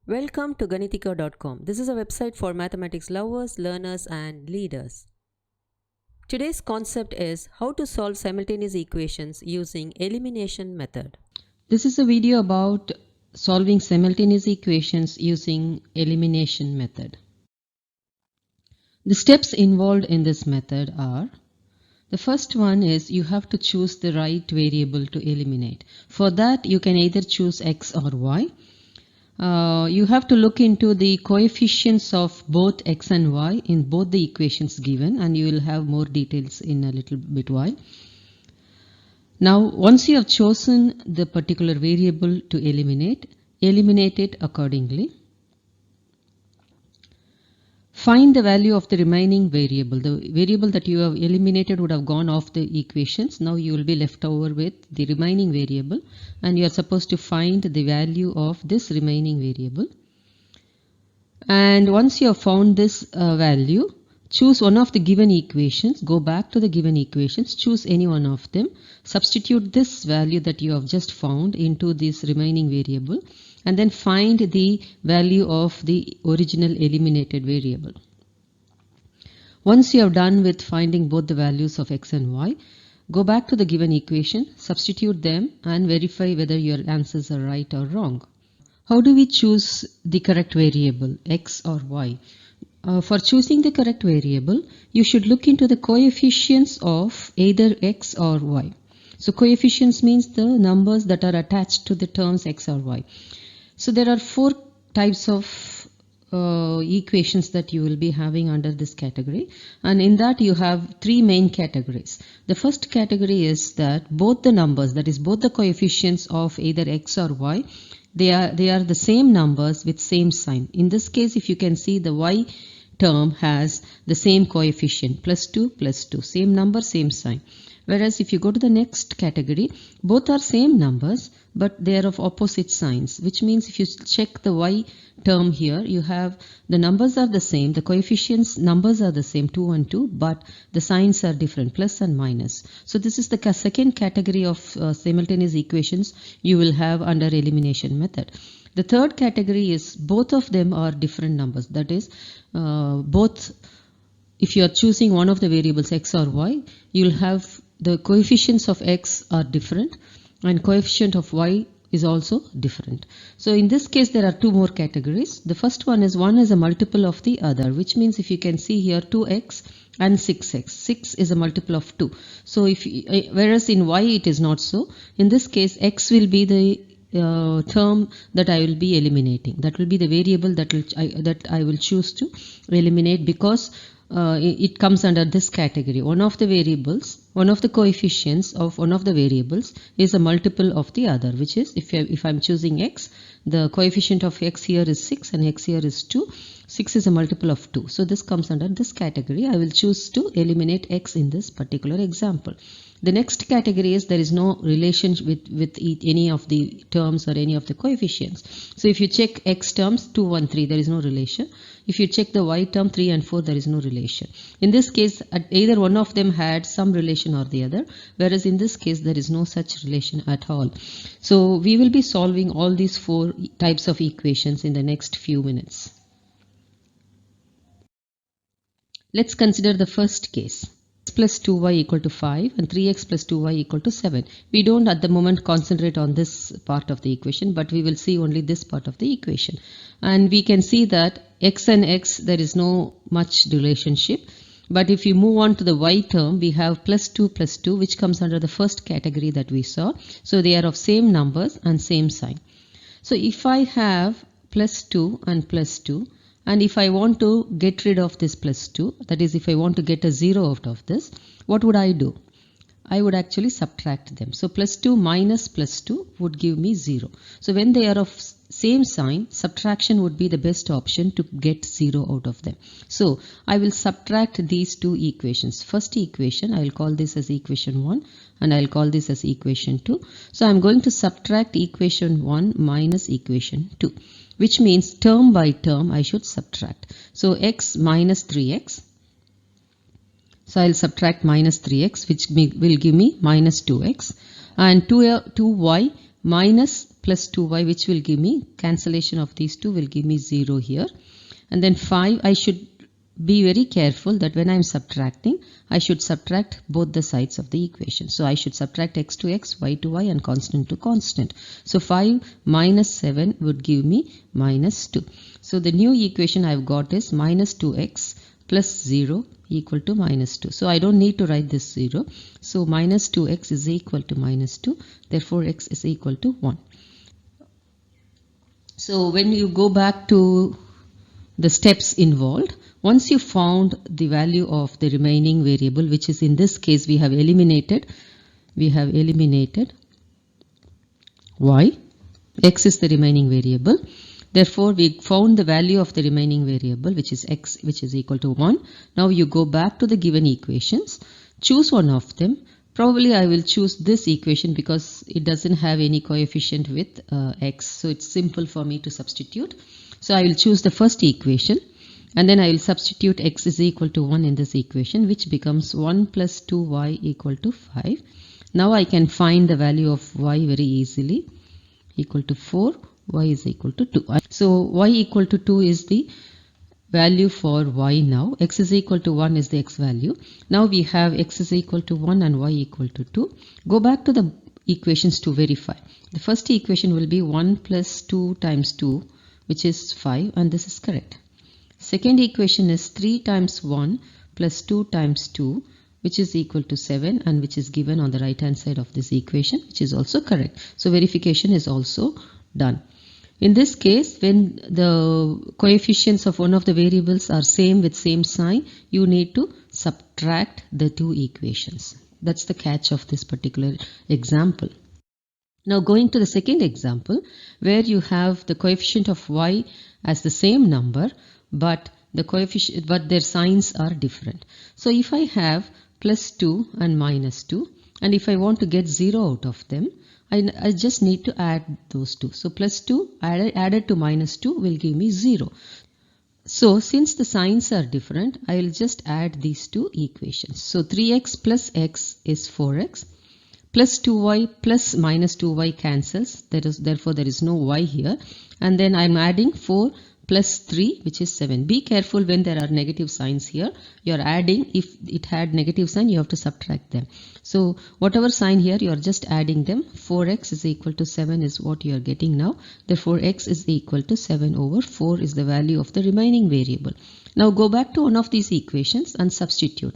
Welcome to Ganitika.com. This is a website for mathematics lovers, learners, and leaders. Today's concept is how to solve simultaneous equations using elimination method. This is a video about solving simultaneous equations using elimination method. The steps involved in this method are: the first one is you have to choose the right variable to eliminate. For that, you can either choose x or y. You have to look into the coefficients of both x and y in both the equations given, and you will have more details in a little bit while. Now, once you have chosen the particular variable to eliminate it accordingly. Find the value of the remaining variable. The variable that you have eliminated would have gone off the equations. Now you will be left over with the remaining variable, and you are supposed to find the value of this remaining variable. And once you have found this value, choose one of the given equations, go back to the given equations, choose any one of them, substitute this value that you have just found into this remaining variable, and then find the value of the original eliminated variable. Once you have done with finding both the values of x and y, go back to the given equation, substitute them, and verify whether your answers are right or wrong. How do we choose the correct variable, x or y? For choosing the correct variable, you should look into the coefficients of either x or y. So coefficients means the numbers that are attached to the terms x or y. So there are four types of equations that you will be having under this category, and in that you have three main categories. The first category is that both the numbers, that is both the coefficients of either x or y, they are the same numbers with same sign. In this case, if you can see, the y term has the same coefficient, +2, same number, same sign. Whereas if you go to the next category, both are same numbers, but they are of opposite signs, which means if you check the y term here, you have the numbers are the same, the coefficients numbers are the same, 2 and 2, but the signs are different, plus and minus. So this is the second category of simultaneous equations you will have under elimination method. The third category is both of them are different numbers, that is both, if you are choosing one of the variables x or y, you will have the coefficients of x are different and coefficient of y is also different. So in this case there are two more categories. The first one is a multiple of the other, which means if you can see here 2x and 6x. 6 is a multiple of 2. So whereas in y it is not so. In this case x will be the term that I will be eliminating. That will be the variable that I will choose to eliminate, because it comes under this category. One of the variables, one of the coefficients of one of the variables is a multiple of the other, which is if I'm choosing x, the coefficient of x here is 6 and x here is 2. 6 is a multiple of 2. So this comes under this category. I will choose to eliminate x in this particular example. The next category is there is no relation with any of the terms or any of the coefficients. So if you check x terms 2, 1, 3, there is no relation. If you check the y term 3 and 4, there is no relation. In this case, either one of them had some relation or the other, whereas in this case there is no such relation at all. So we will be solving all these four types of equations in the next few minutes. Let's consider the first case. X plus 2y equal to 5 and 3x plus 2y equal to 7. We don't at the moment concentrate on this part of the equation, but we will see only this part of the equation. And we can see that x and x, there is no much relationship. But if you move on to the y term, we have plus 2, which comes under the first category that we saw. So they are of same numbers and same sign. So if I have plus 2 and plus 2, and if I want to get rid of this plus 2, that is if I want to get a 0 out of this, what would I do? I would actually subtract them. So plus 2 minus plus 2 would give me 0. So when they are of same sign, subtraction would be the best option to get 0 out of them. So I will subtract these two equations. First equation, I will call this as equation 1 and I will call this as equation 2. So I am going to subtract equation 1 minus equation 2. Which means term by term I should subtract. So x minus 3x. So I will subtract minus 3x, which will give me minus 2x. And 2y minus plus 2y, which will give me, cancellation of these two will give me 0 here. And then 5, I should be very careful that when I am subtracting, I should subtract both the sides of the equation. So I should subtract x to x, y to y, and constant to constant. So 5 minus 7 would give me minus 2. So the new equation I've got is minus 2x plus 0 equal to minus 2. So I don't need to write this 0. So minus 2x is equal to minus 2. Therefore x is equal to 1. So when you go back to the steps involved, once you found the value of the remaining variable, which is in this case we have eliminated y, x is the remaining variable. Therefore we found the value of the remaining variable, which is x, which is equal to 1. Now you go back to the given equations, choose one of them. Probably I will choose this equation because it doesn't have any coefficient with x, so it's simple for me to substitute. So I will choose the first equation, and then I will substitute x is equal to 1 in this equation, which becomes 1 plus 2y equal to 5. Now I can find the value of y very easily, equal to 4, y is equal to 2. So y equal to 2 is the value for y now. X is equal to 1 is the x value. Now we have x is equal to 1 and y equal to 2. Go back to the equations to verify. The first equation will be 1 plus 2 times 2, which is 5, and this is correct. Second equation is 3 times 1 plus 2 times 2, which is equal to 7, and which is given on the right hand side of this equation, which is also correct. So verification is also done. In this case, when the coefficients of one of the variables are same with same sign, you need to subtract the two equations. That's the catch of this particular example. Now going to the second example, where you have the coefficient of y as the same number, but their signs are different. So if I have plus 2 and minus 2, and if I want to get 0 out of them, I just need to add those two. So plus 2 added to minus 2 will give me 0. So since the signs are different, I will just add these two equations. So 3x plus x is 4x. Plus 2y plus minus 2y cancels. Therefore there is no y here. And then I am adding 4 plus 3, which is 7. Be careful when there are negative signs here. You are adding. If it had negative sign, you have to subtract them. So whatever sign here, you are just adding them. 4x is equal to 7 is what you are getting now. Therefore x is equal to 7 over 4 is the value of the remaining variable. Now go back to one of these equations and substitute.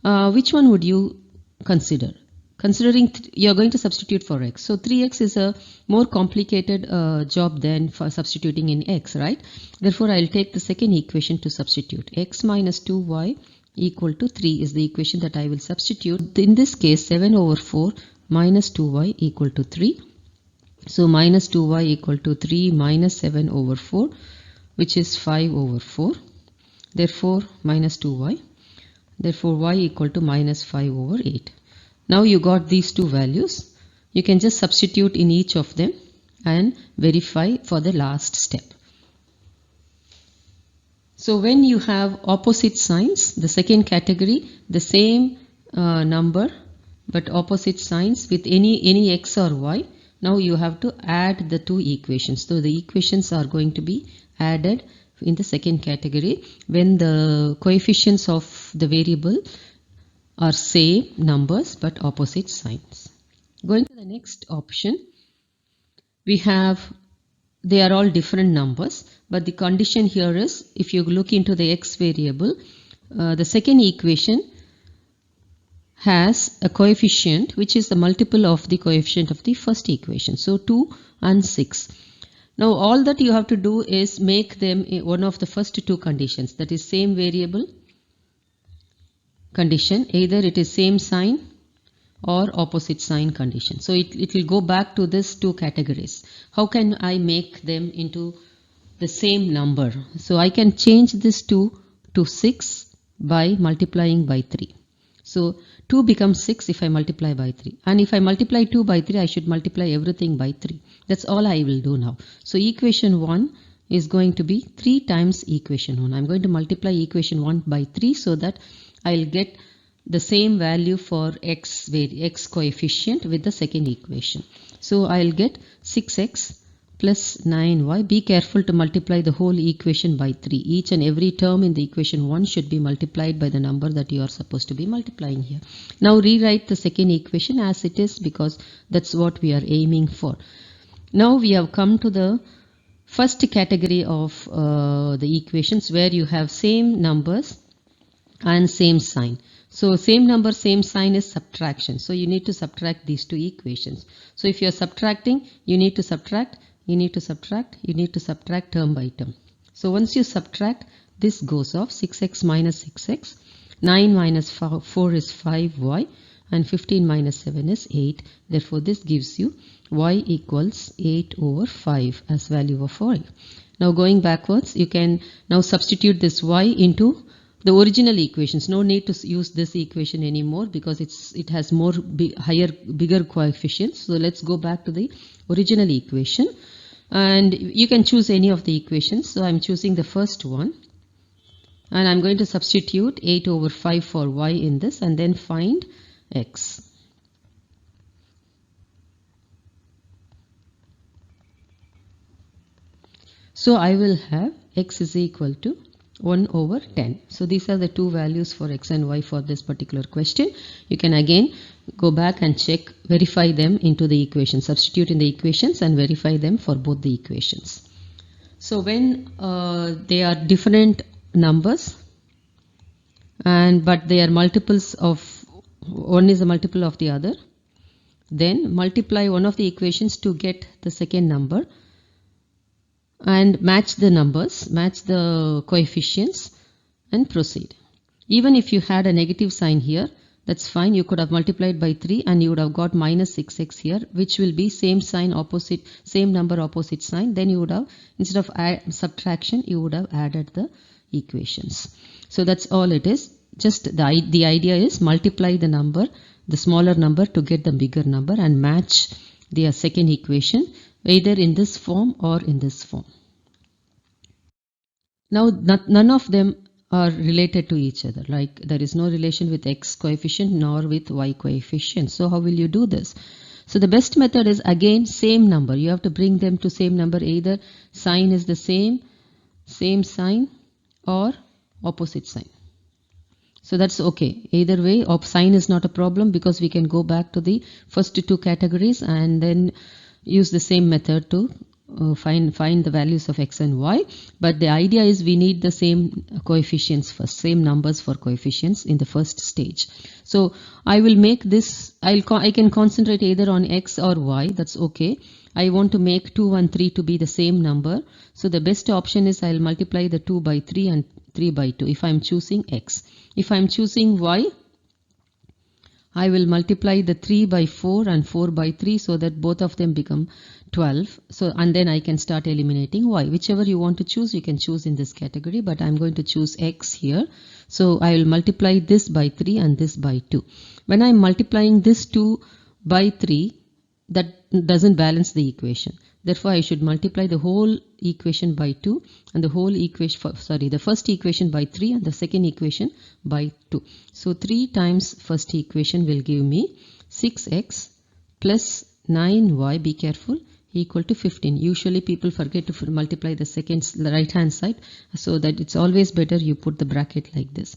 Which one would you consider? Considering you are going to substitute for x. So 3x is a more complicated job than for substituting in x, right? Therefore, I will take the second equation to substitute. X minus 2y equal to 3 is the equation that I will substitute. In this case, 7 over 4 minus 2y equal to 3. So minus 2y equal to 3 minus 7 over 4, which is 5 over 4. Therefore, minus 2y. Therefore, y equal to minus 5 over 8. Now you got these two values. You can just substitute in each of them and verify for the last step. So when you have opposite signs, the second category, the same number but opposite signs with any x or y, now you have to add the two equations. So the equations are going to be added in the second category when the coefficients of the variable are same numbers but opposite signs. Going to the next option, we have, they are all different numbers, but the condition here is, if you look into the x variable, the second equation has a coefficient which is the multiple of the coefficient of the first equation. So 2 and 6. Now all that you have to do is make them one of the first two conditions, that is same variable condition, either it is same sign or opposite sign condition. So it will go back to these two categories. How can I make them into the same number? So I can change this 2 to 6 by multiplying by 3. So 2 becomes 6 if I multiply by 3. And if I multiply 2 by 3, I should multiply everything by 3. That's all I will do now. So equation 1 is going to be 3 times equation 1. I'm going to multiply equation 1 by 3 so that I'll get the same value for x coefficient with the second equation. So I'll get 6x plus 9y. Be careful to multiply the whole equation by 3. Each and every term in the equation 1 should be multiplied by the number that you are supposed to be multiplying here. Now rewrite the second equation as it is, because that's what we are aiming for. Now we have come to the first category of the equations where you have same numbers and same sign. So same number, same sign is subtraction. So you need to subtract these two equations. So if you are subtracting, you need to subtract, you need to subtract, you need to subtract term by term. So once you subtract, this goes off. 6x minus 6x, 9 minus 4 is 5y, and 15 minus 7 is 8. Therefore this gives you y equals 8 over 5 as value of y. Now going backwards, you can now substitute this y into the original equations. No need to use this equation anymore because it has more bigger coefficients. So let's go back to the original equation, and you can choose any of the equations. So I'm choosing the first one, and I'm going to substitute 8 over 5 for y in this, and then find x. So I will have x is equal to 1 over 10. So these are the two values for x and y for this particular question. You can again go back and check, verify them into the equation, substitute in the equations and verify them for both the equations. So when they are different numbers but they are multiples of, one is a multiple of the other, then multiply one of the equations to get the second number and match the numbers, match the coefficients and proceed. Even if you had a negative sign here, that's fine. You could have multiplied by 3 and you would have got minus 6x here, which will be same sign opposite, same number opposite sign. Then you would have, instead of subtraction, you would have added the equations. So that's all it is. Just the idea is multiply the number, the smaller number, to get the bigger number and match the second equation either in this form or in this form. Now none of them are related to each other, like there is no relation with x coefficient nor with y coefficient. So how will you do this? So the best method is again same number. You have to bring them to same number, either sign is the same sign or opposite sign. So that's okay. Either way, sign is not a problem because we can go back to the first two categories and then use the same method to find the values of x and y. But the idea is we need the same coefficients first, same numbers for coefficients in the first stage. So I will make this, I can concentrate either on x or y, that's okay. I want to make 2 and 3 to be the same number. So the best option is I'll multiply the 2 by 3 and 3 by 2 if I'm choosing x. If I'm choosing y, I will multiply the 3 by 4 and 4 by 3 so that both of them become 12. So, and then I can start eliminating y. Whichever you want to choose, you can choose in this category, but I'm going to choose x here. So I will multiply this by 3 and this by 2. When I'm multiplying this 2 by 3, that doesn't balance the equation. Therefore, I should multiply the whole equation by 2 and the whole equation, the first equation by 3 and the second equation by 2. So 3 times first equation will give me 6x plus 9y, be careful, equal to 15. Usually people forget to multiply the right hand side, so that it's always better you put the bracket like this.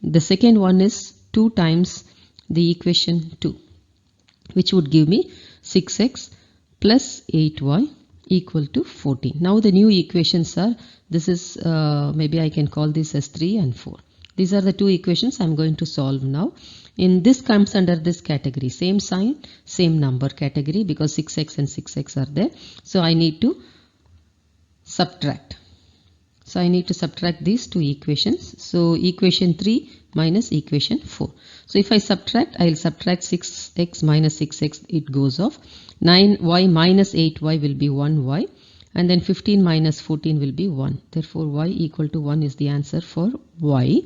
The second one is 2 times the equation 2, which would give me 6x plus 8y equal to 14. Now the new equations are, this is maybe I can call this as 3 and 4. These are the two equations I'm going to solve now. In this comes under this category, same sign, same number category, because 6x and 6x are there. So I need to subtract. So I need to subtract these two equations. So equation 3 minus equation 4. So if I subtract, I will subtract 6x minus 6x, it goes off. 9y minus 8y will be 1y, and then 15 minus 14 will be 1. Therefore y equal to 1 is the answer for y.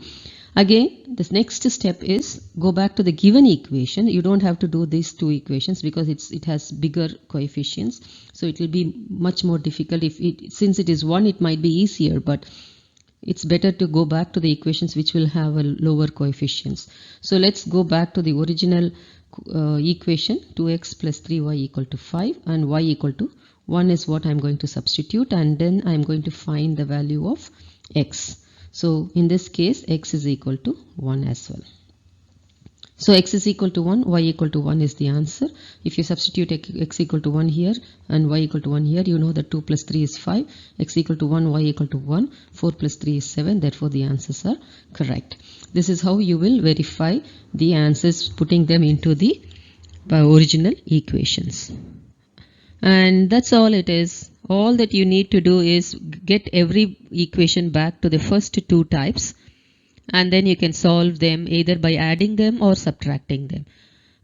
Again, this next step is go back to the given equation. You don't have to do these two equations because it has bigger coefficients, so it will be much more difficult. Since it is 1, it might be easier, but it's better to go back to the equations which will have a lower coefficients. So let's go back to the original equation 2x plus 3y equal to 5 and y equal to 1 is what I'm going to substitute, and then I'm going to find the value of x. So in this case x is equal to 1 as well. So x is equal to 1, y equal to 1 is the answer. If you substitute x equal to 1 here and y equal to 1 here, you know that 2 plus 3 is 5, x equal to 1, y equal to 1, 4 plus 3 is 7, therefore the answers are correct. This is how you will verify the answers, putting them into the original equations. And that's all it is. All that you need to do is get every equation back to the first two types, and then you can solve them either by adding them or subtracting them.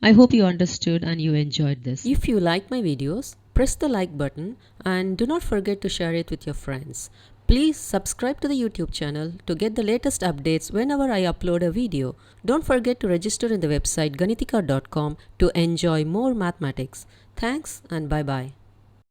I hope you understood and you enjoyed this. If you like my videos, press the like button and do not forget to share it with your friends. Please subscribe to the YouTube channel to get the latest updates whenever I upload a video. Don't forget to register in the website ganitika.com to enjoy more mathematics. Thanks and bye-bye.